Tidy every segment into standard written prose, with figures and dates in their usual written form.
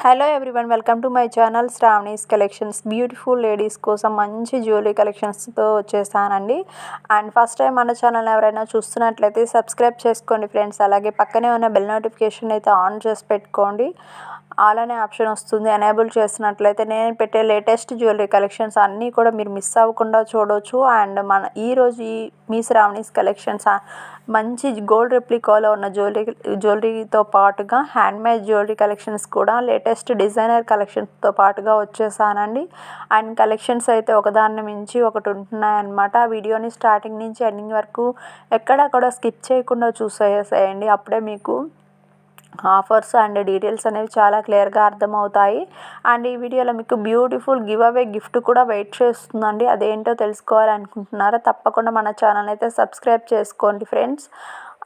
Hello everyone, welcome to my channel Sravani's collections. Beautiful ladies కోసం మంచి jewellery కలెక్షన్స్తో వచ్చేసానండి. And first time మన channel ఎవరైనా చూస్తున్నట్లయితే సబ్స్క్రైబ్ చేసుకోండి ఫ్రెండ్స్. అలాగే పక్కనే ఉన్న బెల్ నోటిఫికేషన్ అయితే ఆన్ చేసి పెట్టుకోండి. ఆల్ అనే ఆప్షన్ వస్తుంది, ఎనేబుల్ చేసినట్లయితే నేను పెట్టే లేటెస్ట్ జ్యువెలరీ కలెక్షన్స్ అన్నీ కూడా మీరు మిస్ అవ్వకుండా చూడవచ్చు. అండ్ ఈరోజు మీ శ్రావణీస్ కలెక్షన్స్ మంచి గోల్డ్ రెప్లికాలో ఉన్న జ్యువెలరీతో పాటుగా హ్యాండ్మేడ్ జ్యువెలరీ కలెక్షన్స్ కూడా లేటెస్ట్ డిజైనర్ కలెక్షన్స్తో పాటుగా వచ్చేసానండి. అండ్ కలెక్షన్స్ అయితే ఒకదాన్ని మించి ఒకటి ఉంటున్నాయన్నమాట. ఆ వీడియోని స్టార్టింగ్ నుంచి ఎండింగ్ వరకు ఎక్కడా కూడా స్కిప్ చేయకుండా చూసేసేయండి. అప్పుడే మీకు ఆఫర్స్ అండ్ డీటెయిల్స్ అనేవి చాలా క్లియర్గా అర్థమవుతాయి. అండ్ ఈ వీడియోలో మీకు బ్యూటిఫుల్ గివ్ అవే గిఫ్ట్ కూడా వెయిట్ చేస్తుందండి. అదేంటో తెలుసుకోవాలనుకుంటున్నారా? తప్పకుండా మన ఛానల్ అయితే సబ్స్క్రైబ్ చేసుకోండి ఫ్రెండ్స్.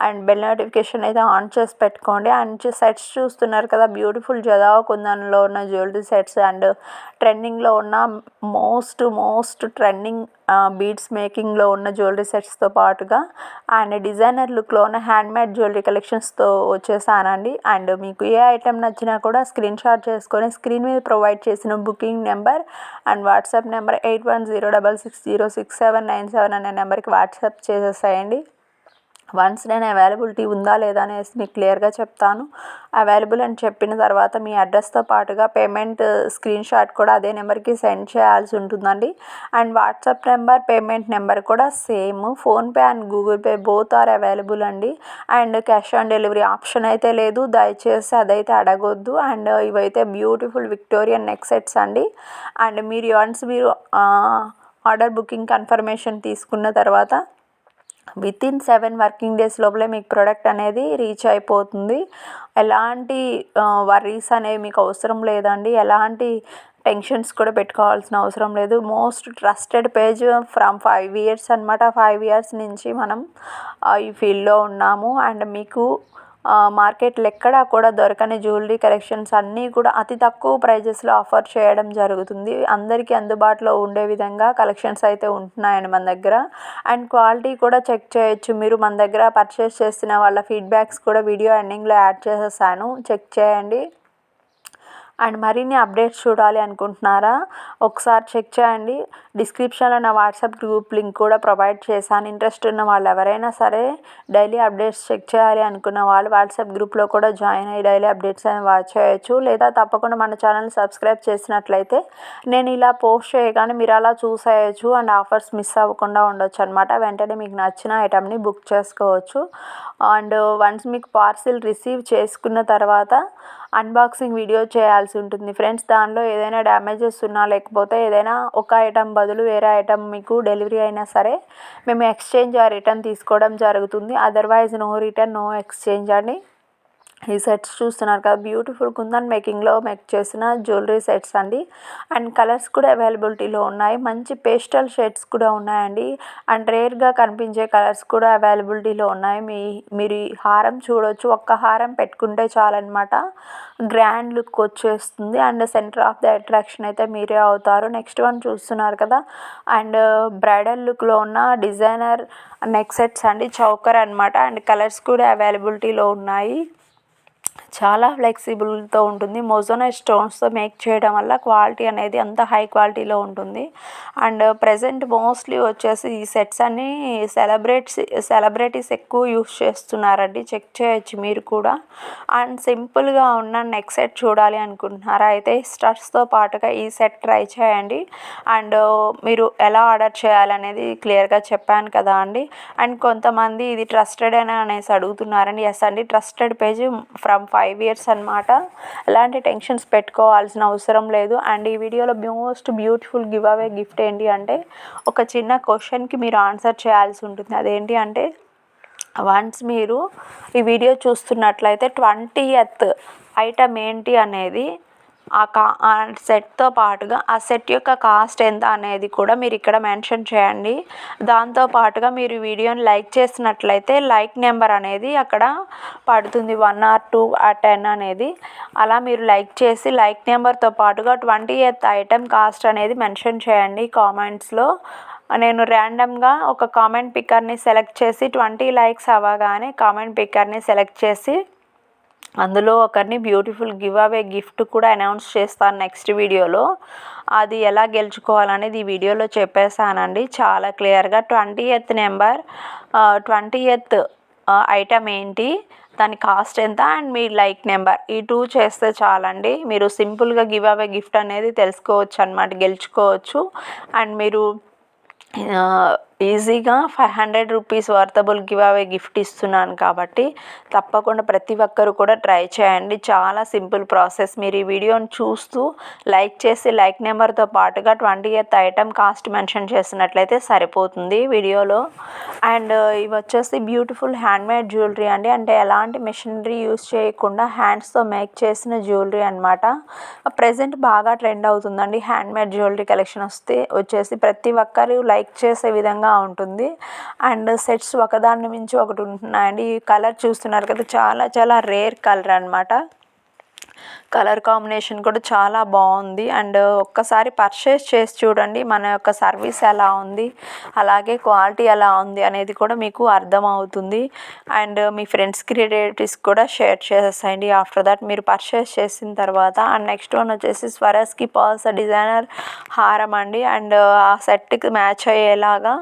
అండ్ బెల్ నోటిఫికేషన్ అయితే ఆన్ చేసి పెట్టుకోండి. అండ్ సెట్స్ చూస్తున్నారు కదా, బ్యూటిఫుల్ జదావ కుందన్లో ఉన్న జ్యువెలరీ సెట్స్ అండ్ ట్రెండింగ్లో ఉన్న మోస్ట్ ట్రెండింగ్ బీడ్స్ మేకింగ్లో ఉన్న జ్యువెలరీ సెట్స్తో పాటుగా అండ్ డిజైనర్ లుక్లో ఉన్న హ్యాండ్మేడ్ జ్యువెలరీ కలెక్షన్స్తో వచ్చేసానండి. అండ్ మీకు ఏ ఐటెం నచ్చినా కూడా స్క్రీన్ షాట్ చేసుకొని స్క్రీన్ మీద ప్రొవైడ్ చేసిన booking number and WhatsApp number 8106606797 అనే నెంబర్కి వాట్సాప్ చేసేసేయండి. వన్స్ నేను అవైలబిలిటీ ఉందా లేదా అనేసి మీకు క్లియర్గా చెప్తాను. అవైలబుల్ అని చెప్పిన తర్వాత మీ అడ్రస్తో పాటుగా పేమెంట్ స్క్రీన్ షాట్ కూడా అదే నెంబర్కి సెండ్ చేయాల్సి ఉంటుందండి. And WhatsApp number, payment number కూడా same. PhonePe and Google Pay both are available అండి. And cash on delivery option అయితే లేదు, దయచేసి అదైతే అడగొద్దు. అండ్ ఇవైతే బ్యూటిఫుల్ విక్టోరియన్ నెక్ సెట్స్ అండి. అండ్ మీరు ఆర్డర్ బుకింగ్ కన్ఫర్మేషన్ తీసుకున్న తర్వాత వితిన్ 7 వర్కింగ్ డేస్ లోపలే మీకు ప్రోడక్ట్ అనేది రీచ్ అయిపోతుంది. ఎలాంటి వర్రీస్ అనేవి మీకు అవసరం లేదండి. ఎలాంటి టెన్షన్స్ కూడా పెట్టుకోవాల్సిన అవసరం లేదు. Most trusted page from 5 years అనమాట. 5 ఇయర్స్ నుంచి మనం ఈ ఫీల్డ్లో ఉన్నాము. అండ్ మీకు మార్కెట్లో ఎక్కడా కూడా దొరకని జ్యువెలరీ కలెక్షన్స్ అన్నీ కూడా అతి తక్కువ ప్రైజెస్లో ఆఫర్ చేయడం జరుగుతుంది. అందరికీ అందుబాటులో ఉండే విధంగా కలెక్షన్స్ అయితే ఉంటున్నాయండి మన దగ్గర. అండ్ క్వాలిటీ కూడా చెక్ చేయొచ్చు మీరు. మన దగ్గర పర్చేస్ చేసిన వాళ్ళ ఫీడ్బ్యాక్స్ కూడా వీడియో ఎండింగ్లో యాడ్ చేసేసాను, చెక్ చేయండి. అండ్ మరిన్ని అప్డేట్స్ చూడాలి అనుకుంటున్నారా? ఒకసారి చెక్ చేయండి. డిస్క్రిప్షన్లో నా వాట్సాప్ గ్రూప్ లింక్ కూడా ప్రొవైడ్ చేశాను. ఇంట్రెస్ట్ ఉన్న వాళ్ళు ఎవరైనా సరే డైలీ అప్డేట్స్ చెక్ చేయాలి అనుకున్న వాళ్ళు వాట్సాప్ గ్రూప్లో కూడా జాయిన్ అయ్యి డైలీ అప్డేట్స్ అని వాచ్ చేయొచ్చు. లేదా తప్పకుండా మన ఛానల్ సబ్స్క్రైబ్ చేసినట్లయితే నేను ఇలా పోస్ట్ చేయగానే మీరు అలా చూసేయచ్చు అండ్ ఆఫర్స్ మిస్ అవ్వకుండా ఉండొచ్చు అనమాట. వెంటనే మీకు నచ్చిన ఐటమ్ని బుక్ చేసుకోవచ్చు. అండ్ వన్స్ మీకు పార్సిల్ రిసీవ్ చేసుకున్న తర్వాత అన్బాక్సింగ్ వీడియో చేయాల్సి ఉంటుంది ఫ్రెండ్స్. దానిలో ఏదైనా డ్యామేజెస్ ఉన్నా లేకపోతే ఏదైనా ఒక ఐటమ్ బదులు వేరే ఐటమ్ మీకు డెలివరీ అయినా సరే మేము ఎక్స్చేంజ్ రిటర్న్ తీసుకోవడం జరుగుతుంది. Otherwise no return, no exchange అండి. ఈ సెట్స్ చూస్తున్నారు కదా, బ్యూటిఫుల్ కుందన్ మేకింగ్లో మేక్ చేసిన జ్యువెలరీ సెట్స్ అండి. అండ్ కలర్స్ కూడా అవైలబిలిటీలో ఉన్నాయి. మంచి పేస్టల్ షేడ్స్ కూడా ఉన్నాయండి. అండ్ రేర్గా కనిపించే కలర్స్ కూడా అవైలబిలిటీలో ఉన్నాయి. మీరు ఈ హారం చూడొచ్చు. ఒక్క హారం పెట్టుకుంటే చాలన్నమాట, గ్రాండ్ లుక్ వచ్చేస్తుంది. And centre of the attraction అయితే మీరే అవుతారు. నెక్స్ట్ వన్ చూస్తున్నారు కదా, అండ్ బ్రైడల్ లుక్లో ఉన్న డిజైనర్ నెక్ సెట్స్ అండి, చౌకర్ అనమాట. అండ్ కలర్స్ కూడా అవైలబిలిటీలో ఉన్నాయి. చాలా ఫ్లెక్సిబుల్తో ఉంటుంది. మొజోనైట్ స్టోన్స్తో మేక్ చేయడం వల్ల క్వాలిటీ అనేది అంత హై క్వాలిటీలో ఉంటుంది. అండ్ ప్రజెంట్ మోస్ట్లీ వచ్చేసి ఈ సెట్స్ అన్నీ సెలబ్రిటీస్ ఎక్కువ యూస్ చేస్తున్నారండి, చెక్ చేయొచ్చు మీరు కూడా. అండ్ సింపుల్గా ఉన్న నెక్ సెట్ చూడాలి అనుకుంటున్నారా? అయితే స్టడ్స్తో పాటుగా ఈ సెట్ ట్రై చేయండి. అండ్ మీరు ఎలా ఆర్డర్ చేయాలనేది క్లియర్గా చెప్పాను కదా అండి. అండ్ కొంతమంది ఇది ట్రస్టెడ్ అనేసి అడుగుతున్నారండి. ఎస్ అండి, ట్రస్టెడ్ పేజ్ ఫ్రమ్ 5 ఇయర్స్ అనమాట. ఎలాంటి టెన్షన్స్ పెట్టుకోవాల్సిన అవసరం లేదు. అండ్ ఈ వీడియోలో most beautiful give away gift ఏంటి అంటే, ఒక చిన్న క్వశ్చన్కి మీరు ఆన్సర్ చేయాల్సి ఉంటుంది. అదేంటి అంటే, వన్స్ మీరు ఈ వీడియో చూస్తున్నట్లయితే 20th ఐటమ్ ఏంటి అనేది ఆ సెట్తో పాటుగా ఆ సెట్ యొక్క కాస్ట్ ఎంత అనేది కూడా మీరు ఇక్కడ మెన్షన్ చేయండి. దాంతోపాటుగా మీరు వీడియోని లైక్ చేసినట్లయితే లైక్ నెంబర్ అనేది అక్కడ పడుతుంది, 1 or 2 or 10 అనేది. అలా మీరు లైక్ చేసి లైక్ నెంబర్తో పాటుగా 20th ఐటమ్ కాస్ట్ అనేది మెన్షన్ చేయండి కామెంట్స్లో. నేను ర్యాండమ్గా ఒక కామెంట్ పిక్కర్ని సెలెక్ట్ చేసి 20 లైక్స్ అవ్వగానే కామెంట్ పిక్కర్ని సెలెక్ట్ చేసి అందులో ఒకరిని బ్యూటిఫుల్ గివ్ అవే గిఫ్ట్ కూడా అనౌన్స్ చేస్తాను నెక్స్ట్ వీడియోలో. అది ఎలా గెలుచుకోవాలనేది ఈ వీడియోలో చెప్పేసానండి చాలా క్లియర్గా. 20th నెంబర్ 20th ఐటమ్ ఏంటి, దాని కాస్ట్ ఎంత అండ్ మీ లైక్ నెంబర్, ఈ 2 చేస్తే చాలండి. మీరు సింపుల్గా గివ్ అవే గిఫ్ట్ అనేది తెలుసుకోవచ్చు అనమాట, గెలుచుకోవచ్చు. అండ్ మీరు ఈజీగా 500 rupees worthable give away gift ఇస్తున్నాను కాబట్టి తప్పకుండా ప్రతి ఒక్కరు కూడా ట్రై చేయండి. చాలా సింపుల్ ప్రాసెస్. మీరు ఈ వీడియోని చూస్తూ లైక్ చేసి లైక్ నెంబర్తో పాటుగా 20th ఐటమ్ కాస్ట్ మెన్షన్ చేసినట్లయితే సరిపోతుంది వీడియోలో. అండ్ ఇవి వచ్చేసి బ్యూటిఫుల్ హ్యాండ్మేడ్ జ్యువెలరీ అండి, అంటే ఎలాంటి మెషినరీ యూస్ చేయకుండా హ్యాండ్స్తో మేక్ చేసిన జ్యువెలరీ అనమాట. ప్రజెంట్ బాగా ట్రెండ్ అవుతుందండి హ్యాండ్మేడ్ జ్యువెలరీ కలెక్షన్ వచ్చేసి ప్రతి ఒక్కరు లైక్ చేసే విధంగా ఉంటుంది. అండ్ సెట్స్ ఒకదాని మించి ఒకటి ఉంటున్నాయండి. ఈ కలర్ చూస్తున్నారు కదా, చాలా చాలా రేర్ కలర్ అనమాట. కలర్ కాంబినేషన్ కూడా చాలా బాగుంది. అండ్ ఒక్కసారి పర్చేస్ చేసి చూడండి మన యొక్క సర్వీస్ ఎలా ఉంది, అలాగే క్వాలిటీ ఎలా ఉంది అనేది కూడా మీకు అర్థమవుతుంది. అండ్ మీ ఫ్రెండ్స్కి రిలేటివ్స్కి కూడా షేర్ చేసేయండి ఆఫ్టర్ దట్ మీరు పర్చేస్ చేసిన తర్వాత. అండ్ నెక్స్ట్ వన్ వచ్చేసి స్వరస్కి పర్స్ డిజైనర్ హారం అండి. అండ్ ఆ సెట్కి మ్యాచ్ అయ్యేలాగా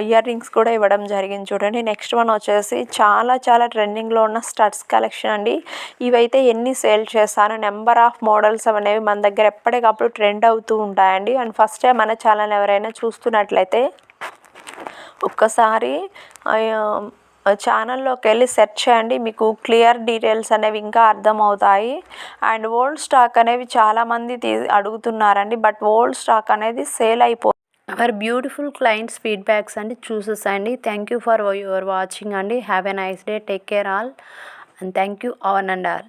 ఇయర్ రింగ్స్ కూడా ఇవ్వడం జరిగింది చూడండి. నెక్స్ట్ వన్ వచ్చేసి చాలా చాలా ట్రెండింగ్లో ఉన్న స్టడ్స్ కలెక్షన్ అండి. ఇవైతే ఎన్ని సేల్ చేస్తాను, నెంబర్ ఆఫ్ మోడల్స్ అనేవి మన దగ్గర ఎప్పటికప్పుడు ట్రెండ్ అవుతూ ఉంటాయండి. అండ్ ఫస్ట్ టైం మన ఛానల్ ఎవరైనా చూస్తున్నట్లయితే ఒక్కసారి ఛానల్లోకి వెళ్ళి సెర్చ్ చేయండి, మీకు క్లియర్ డీటెయిల్స్ అనేవి ఇంకా అర్థమవుతాయి. అండ్ ఓల్డ్ స్టాక్ అనేవి చాలామంది అడుగుతున్నారండి, బట్ ఓల్డ్ స్టాక్ అనేది సేల్ అయిపోతుంది. అవర్ బ్యూటిఫుల్ క్లయింట్స్ ఫీడ్బ్యాక్స్ అండి చూసేసండి. Thank you for your watching అండి. Have a nice day, take care all and thank you on and all.